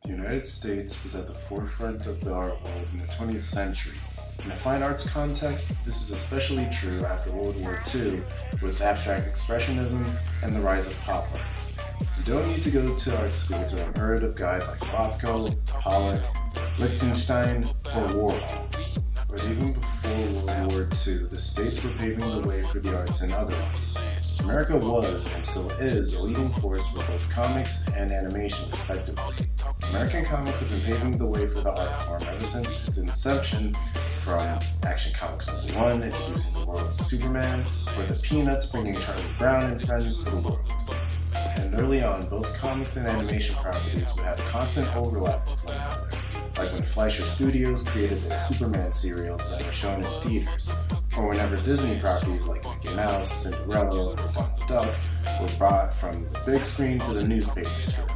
The United States was at the forefront of the art world in the 20th century. In a fine arts context, this is especially true after World War II with abstract expressionism and the rise of pop art. You don't need to go to art school to have heard of guys like Rothko, Pollock, Lichtenstein, or Warhol. But even before World War II, the states were paving the way for the arts in other ways. America was, and still is, a leading force for both comics and animation, respectively. American comics have been paving the way for the art form ever since its inception, from Action Comics #1 introducing the world to Superman, or the Peanuts bringing Charlie Brown and friends to the world. And early on, both comics and animation properties would have constant overlap with one another, like when Fleischer Studios created their Superman serials that are shown in theaters, or whenever Disney properties like Mickey Mouse, Cinderella, or Donald Duck were brought from the big screen to the newspaper strip.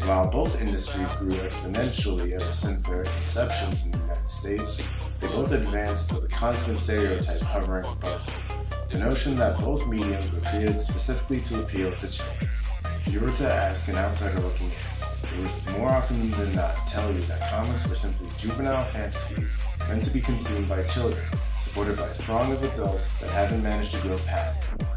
While both industries grew exponentially ever since their inceptions in the United States, they both advanced with a constant stereotype hovering above them: the notion that both mediums were created specifically to appeal to children. If you were to ask an outsider looking in, they would more often than not tell you that comics were simply juvenile fantasies meant to be consumed by children, supported by a throng of adults that haven't managed to grow past them.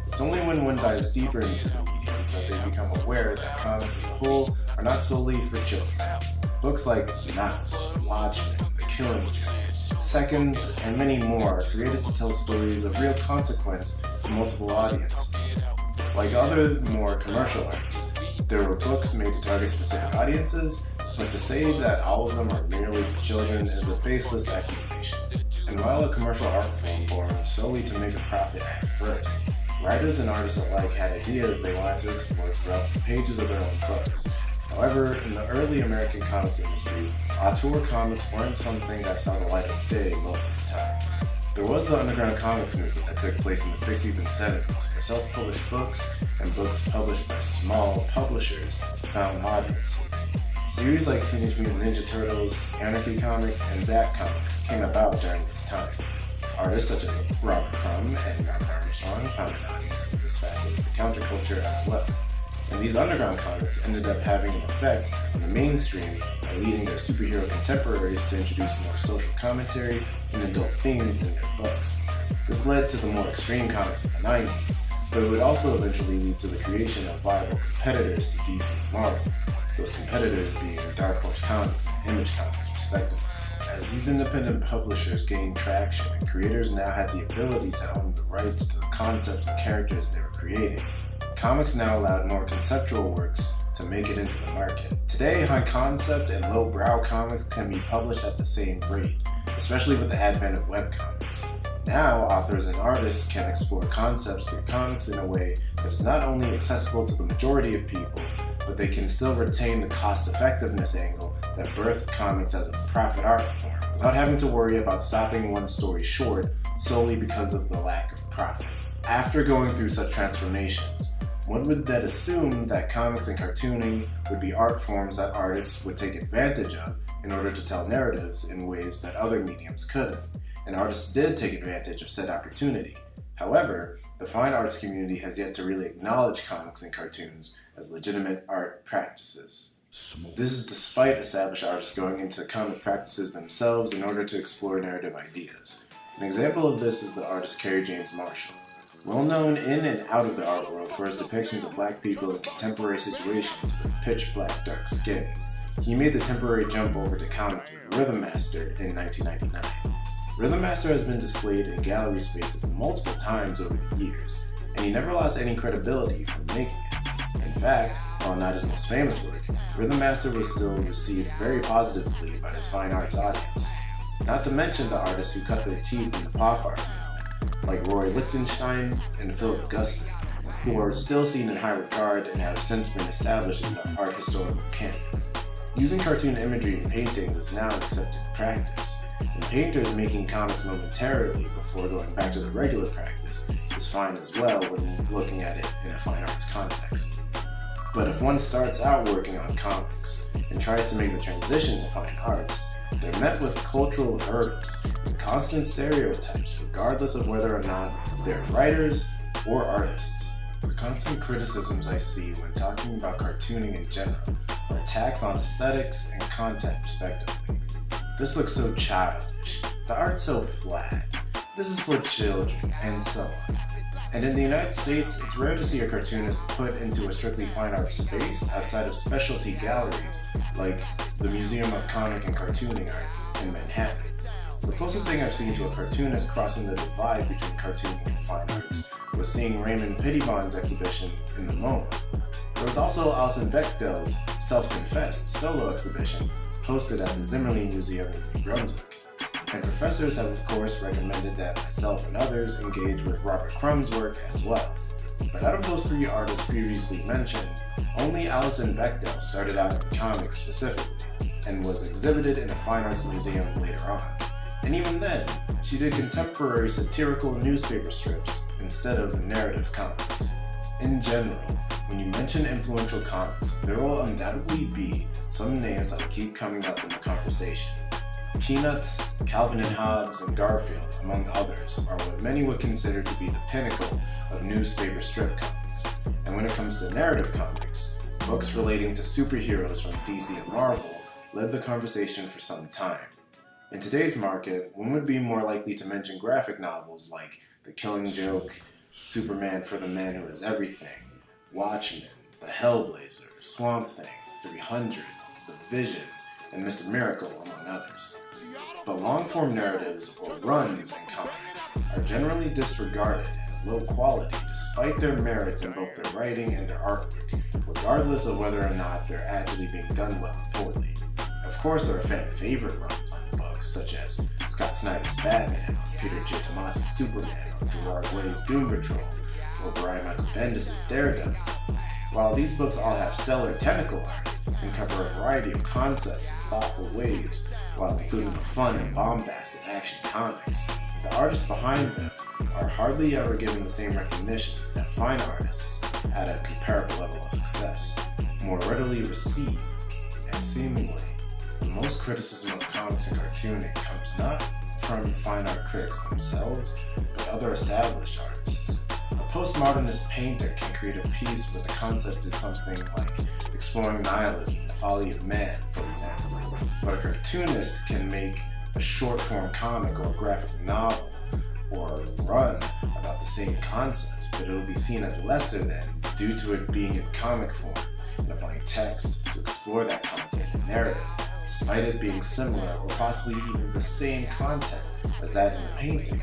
It's only when one dives deeper into the mediums that they become aware that comics as a whole are not solely for children. Books like Mouse, Watchmen, The Killing Joke, Seconds, and many more are created to tell stories of real consequence to multiple audiences. Like other more commercial arts, there were books made to target specific audiences, but to say that all of them are merely for children is a baseless accusation. And while a commercial art form born solely to make a profit at first, writers and artists alike had ideas they wanted to explore throughout the pages of their own books. However, in the early American comics industry, auteur comics weren't something that saw the light of day most of the time. There was the underground comics movement that took place in the 60s and 70s, where self-published books and books published by small publishers found audiences. Series like Teenage Mutant Ninja Turtles, Anarchy Comics, and Zap Comics came about during this time. Artists such as Robert Crumb and Robert Armstrong found an audience in this facet of the counterculture as well. And these underground comics ended up having an effect on the mainstream by leading their superhero contemporaries to introduce more social commentary and adult themes in their books. This led to the more extreme comics of the 90s, but it would also eventually lead to the creation of viable competitors to DC and Marvel, those competitors being Dark Horse Comics and Image Comics respectively. As these independent publishers gained traction and creators now had the ability to own the rights to the concepts and characters they were creating, comics now allowed more conceptual works to make it into the market. Today, high concept and low brow comics can be published at the same rate, especially with the advent of webcomics. Now, authors and artists can explore concepts through comics in a way that is not only accessible to the majority of people, but they can still retain the cost-effectiveness angle that birthed comics as a profit art form, without having to worry about stopping one story short solely because of the lack of profit. After going through such transformations, one would then assume that comics and cartooning would be art forms that artists would take advantage of in order to tell narratives in ways that other mediums couldn't, and artists did take advantage of said opportunity. However, the fine arts community has yet to really acknowledge comics and cartoons as legitimate art practices. This is despite established artists going into comic practices themselves in order to explore narrative ideas. An example of this is the artist Kerry James Marshall. Well known in and out of the art world for his depictions of black people in contemporary situations with pitch black dark skin, he made the temporary jump over to comics with Rhythm Master in 1999. Rhythm Master has been displayed in gallery spaces multiple times over the years, and he never lost any credibility from making it. In fact, while not his most famous work, Rhythm Master was still received very positively by his fine arts audience. Not to mention the artists who cut their teeth in the pop art, like Roy Lichtenstein and Philip Guston, who are still seen in high regard and have since been established in the art historical canon. Using cartoon imagery in paintings is now an accepted practice, and painters making comics momentarily before going back to the regular practice is fine as well when looking at it in a fine arts context. But if one starts out working on comics and tries to make the transition to fine arts, they're met with cultural hurdles and constant stereotypes regardless of whether or not they're writers or artists. The constant criticisms I see when talking about cartooning in general or attacks on aesthetics and content respectively. This looks so childish, the art's so flat, this is for children, and so on. And in the United States, it's rare to see a cartoonist put into a strictly fine arts space outside of specialty galleries like the Museum of Comic and Cartooning Art in Manhattan. The closest thing I've seen to a cartoonist crossing the divide between cartooning and fine arts was seeing Raymond Pettibon's exhibition in the MoMA. There was also Alison Bechdel's self-confessed solo exhibition hosted at the Zimmerli Museum in New Brunswick. And professors have of course recommended that myself and others engage with Robert Crumb's work as well. But out of those three artists previously mentioned, only Alison Bechdel started out in comics specifically, and was exhibited in the Fine Arts Museum later on. And even then, she did contemporary satirical newspaper strips instead of narrative comics. In general, when you mention influential comics, there will undoubtedly be some names that will keep coming up in the conversation. Peanuts, Calvin and Hobbes, and Garfield, among others, are what many would consider to be the pinnacle of newspaper strip comics. And when it comes to narrative comics, books relating to superheroes from DC and Marvel led the conversation for some time. In today's market, one would be more likely to mention graphic novels like The Killing Joke, Superman for the Man Who Is Everything, Watchmen, The Hellblazer, Swamp Thing, 300, The Vision, and Mr. Miracle, among others. But long-form narratives, or runs in comics, are generally disregarded as low quality despite their merits in both their writing and their artwork, regardless of whether or not they're actually being done well or poorly. Of course, there are fan-favorite runs on books, such as Scott Snyder's Batman, or Peter J. Tomasi's Superman, or Gerard Way's Doom Patrol, or Brian Michael Bendis' Daredevil. While these books all have stellar technical art and cover a variety of concepts in thoughtful ways, while including the fun and bombast of Action Comics, the artists behind them are hardly ever given the same recognition that fine artists at a comparable level of success more readily receive. And seemingly, the most criticism of comics and cartooning comes not from fine art critics themselves, but other established artists. A postmodernist painter can create a piece where the concept is something like exploring nihilism, the folly of man, for example. But a cartoonist can make a short-form comic or graphic novel or run about the same concept, but it will be seen as lesser than due to it being in comic form and applying text to explore that content and narrative, despite it being similar or possibly even the same content as that in the painting.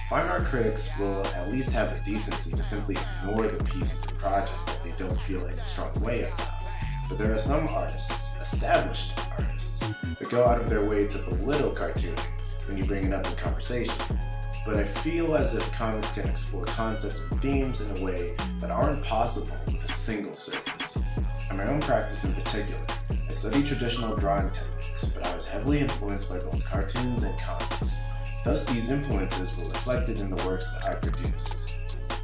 Fine art critics will at least have the decency to simply ignore the pieces and projects that they don't feel any strong way about. But there are some artists, established artists, that go out of their way to belittle cartooning when you bring it up in conversation. But I feel as if comics can explore concepts and themes in a way that aren't possible with a single surface. In my own practice in particular, I studied traditional drawing techniques, but I was heavily influenced by both cartoons and comics. Thus, these influences were reflected in the works that I produced.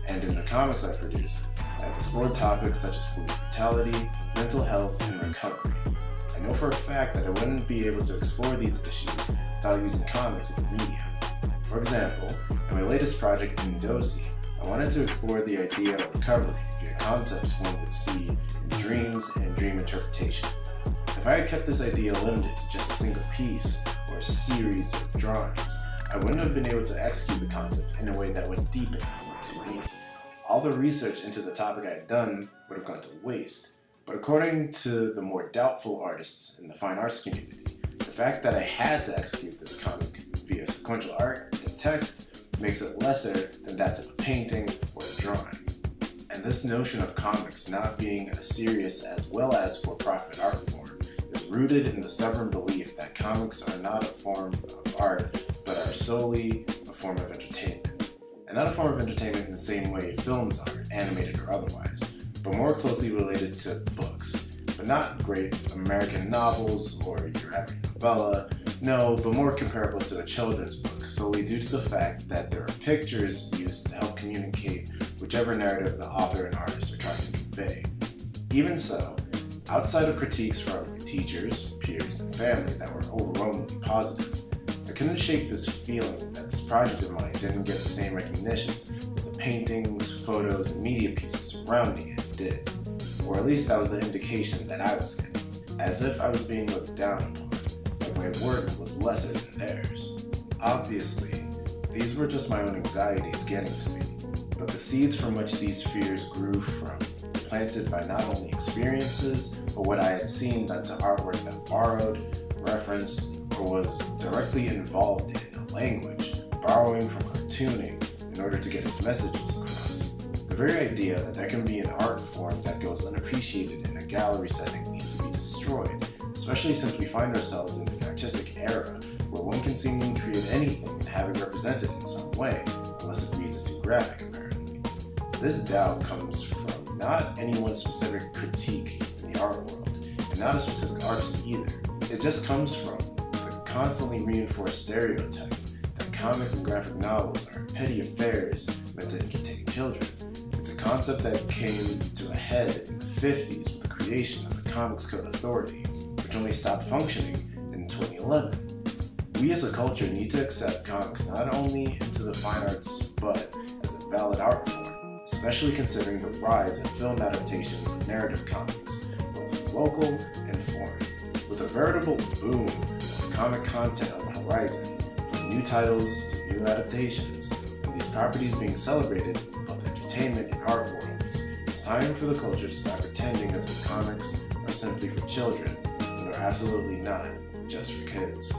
And in the comics I produced, I've explored topics such as police brutality, mental health, and recovery. I know for a fact that I wouldn't be able to explore these issues without using comics as a medium. For example, in my latest project, Ndosi, I wanted to explore the idea of recovery via concepts one would see in dreams and dream interpretation. If I had kept this idea limited to just a single piece or a series of drawings, I wouldn't have been able to execute the concept in a way that went deep enough to me. All the research into the topic I had done would have gone to waste. But according to the more doubtful artists in the fine arts community, the fact that I had to execute this comic via sequential art and text makes it lesser than that of a painting or a drawing. And this notion of comics not being a serious as well as for-profit art form is rooted in the stubborn belief that comics are not a form of art, but are solely a form of entertainment. And not a form of entertainment in the same way films are, animated or otherwise, but more closely related to books. But not great American novels or your average novella, no, but more comparable to a children's book, solely due to the fact that there are pictures used to help communicate whichever narrative the author and artist are trying to convey. Even so, outside of critiques from teachers, peers, and family that were overwhelmingly positive, I couldn't shake this feeling that this project of mine didn't get the same recognition that the paintings, photos, and media pieces surrounding it did. Or at least that was the indication that I was getting. as if I was being looked down upon, like my work was lesser than theirs. Obviously, these were just my own anxieties getting to me, but the seeds from which these fears grew from, planted by not only experiences, but what I had seen done to artwork that borrowed, referenced, or was directly involved in a language, borrowing from cartooning in order to get its messages across. The very idea that there can be an art form that goes unappreciated in a gallery setting needs to be destroyed, especially since we find ourselves in an artistic era where one can seemingly create anything and have it represented in some way, unless it reads as too graphic apparently. This doubt comes from not any one specific critique in the art world, and not a specific artist either. It just comes from the constantly reinforced stereotype that comics and graphic novels are petty affairs meant to entertain children. It's a concept that came to a head in the 50s with the creation of the Comics Code Authority, which only stopped functioning in 2011. We as a culture need to accept comics not only into the fine arts, but as a valid art form, especially considering the rise of film adaptations of narrative comics, both local and foreign. With a veritable boom of comic content on the horizon, from new titles to new adaptations, and these properties being celebrated in both entertainment and art worlds, it's time for the culture to stop pretending as if comics are simply for children, when they're absolutely not just for kids.